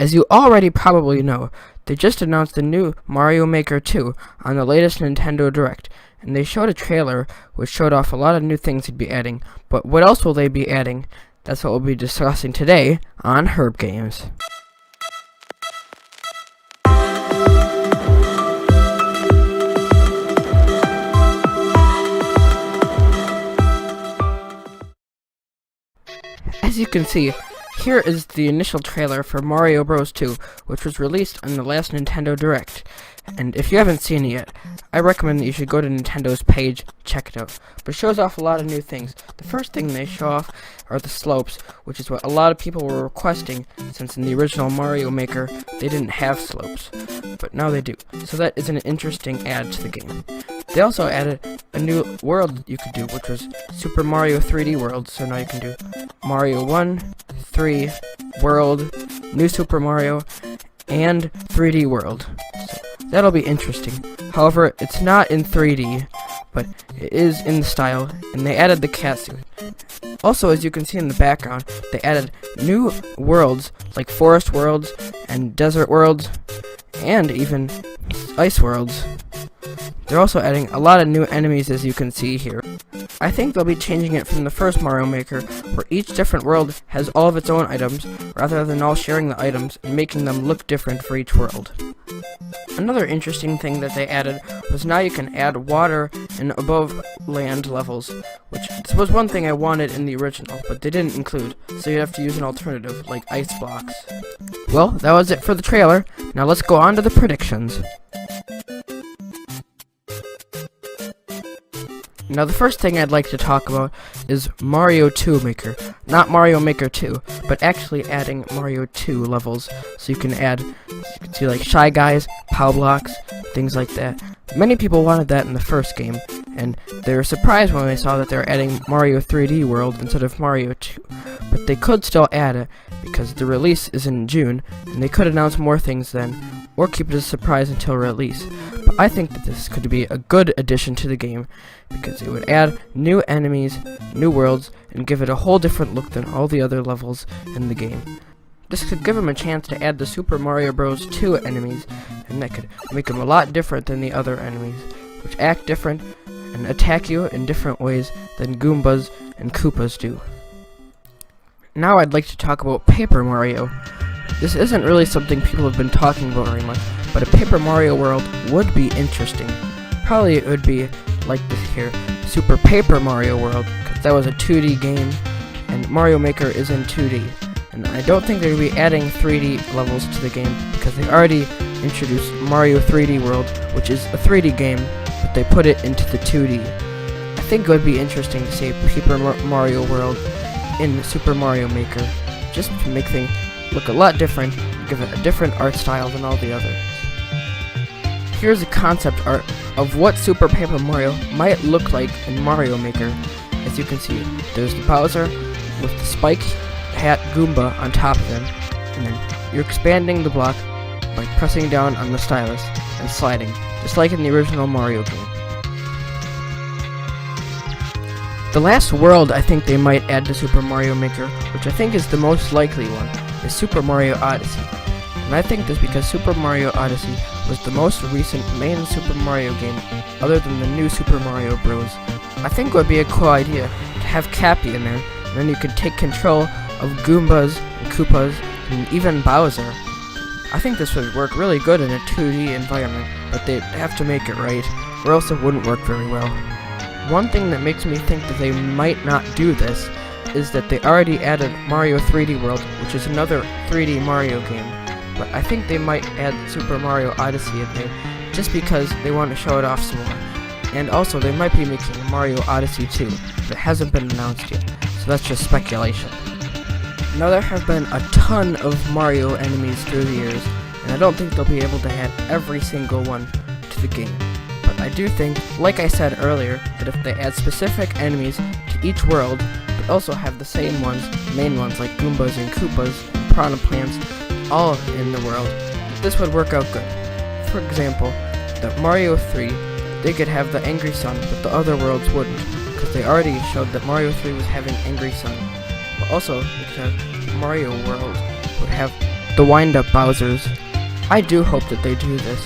As you already probably know, they just announced the new Mario Maker 2 on the latest Nintendo Direct, and they showed a trailer which showed off a lot of new things they'd be adding. But what else will they be adding? That's what we'll be discussing today on HerbGames. As you can see, here is the initial trailer for Mario Bros. 2, which was released on the last Nintendo Direct. And if you haven't seen it yet, I recommend that you should go to Nintendo's page, check it out. But it shows off a lot of new things. The first thing they show off are the slopes, which is what a lot of people were requesting, since in the original Mario Maker, they didn't have slopes. But now they do. So that is an interesting add to the game. They also added a new world you could do, which was Super Mario 3D World. So now you can do Mario 1, 3, World, New Super Mario, and 3D World. So that'll be interesting. However, it's not in 3D, but it is in the style, and they added the cat suit. Also, as you can see in the background, they added new worlds, like forest worlds, and desert worlds, and even ice worlds. They're also adding a lot of new enemies, as you can see here. I think they'll be changing it from the first Mario Maker, where each different world has all of its own items, rather than all sharing the items and making them look different for each world. Another interesting thing that they added was now you can add water and above land levels, which was one thing I wanted in the original, but they didn't include, so you'd have to use an alternative, like ice blocks. Well, that was it for the trailer. Now let's go on to the predictions. Now the first thing I'd like to talk about is Mario 2 Maker. Not Mario Maker 2, but actually adding Mario 2 levels. So you can add, like Shy Guys, POW blocks, things like that. Many people wanted that in the first game, and they were surprised when they saw that they were adding Mario 3D World instead of Mario 2. But they could still add it, because the release is in June, and they could announce more things then, or keep it a surprise until release. But I think that this could be a good addition to the game, because it would add new enemies, new worlds, and give it a whole different look than all the other levels in the game. This could give them a chance to add the Super Mario Bros. 2 enemies, and that could make them a lot different than the other enemies, which act different and attack you in different ways than Goombas and Koopas do. Now I'd like to talk about Paper Mario. This isn't really something people have been talking about very much, but a Paper Mario world would be interesting. Probably it would be like this here, Super Paper Mario World, because that was a 2D game, and Mario Maker is in 2D. And I don't think they'll be adding 3D levels to the game, because they already introduced Mario 3D World, which is a 3D game, but they put it into the 2D. I think it would be interesting to see Paper Mario World in Super Mario Maker, just to make things look a lot different, give it a different art style than all the others. Here's a concept art of what Super Paper Mario might look like in Mario Maker. As you can see, there's the Bowser with the spiked hat Goomba on top of him, and then you're expanding the block by pressing down on the stylus and sliding, just like in the original Mario game. The last world I think they might add to Super Mario Maker, which I think is the most likely one, is Super Mario Odyssey. And I think this because Super Mario Odyssey was the most recent main Super Mario game, other than the new Super Mario Bros. I think it would be a cool idea to have Cappy in there, and then you could take control of Goombas and Koopas, and even Bowser. I think this would work really good in a 2D environment, but they'd have to make it right, or else it wouldn't work very well. One thing that makes me think that they might not do this is that they already added Mario 3D World, which is another 3D Mario game. But I think they might add Super Mario Odyssey in there, just because they want to show it off some more. And also, they might be making Mario Odyssey 2, but it hasn't been announced yet, so that's just speculation. Now there have been a ton of Mario enemies through the years, and I don't think they'll be able to add every single one to the game. But I do think, like I said earlier, that if they add specific enemies to each world, but also have the same ones, main ones like Goombas and Koopas, and Piranha Plants, all in the world, this would work out good. For example, the Mario 3, they could have the Angry Sun, but the other worlds wouldn't, because they already showed that Mario 3 was having Angry Sun. But also, because Mario World would have the wind-up Bowsers. I do hope that they do this,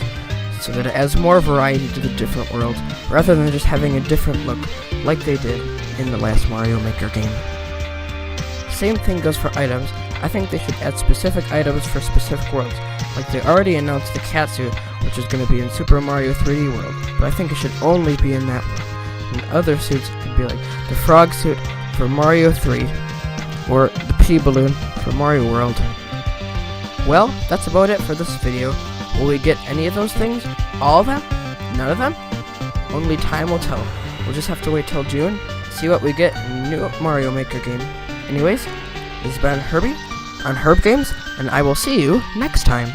so that it adds more variety to the different worlds, rather than just having a different look, like they did in the last Mario Maker game. Same thing goes for items. I think they should add specific items for specific worlds, like they already announced the cat suit, which is going to be in Super Mario 3D World, but I think it should only be in that world. And other suits could be like the frog suit for Mario 3, or the pea balloon for Mario World. Well, that's about it for this video. Will we get any of those things? All of them? None of them? Only time will tell. We'll just have to wait till June, see what we get in the new Mario Maker game. Anyways, this has been Herbie on HerbGames, and I will see you next time.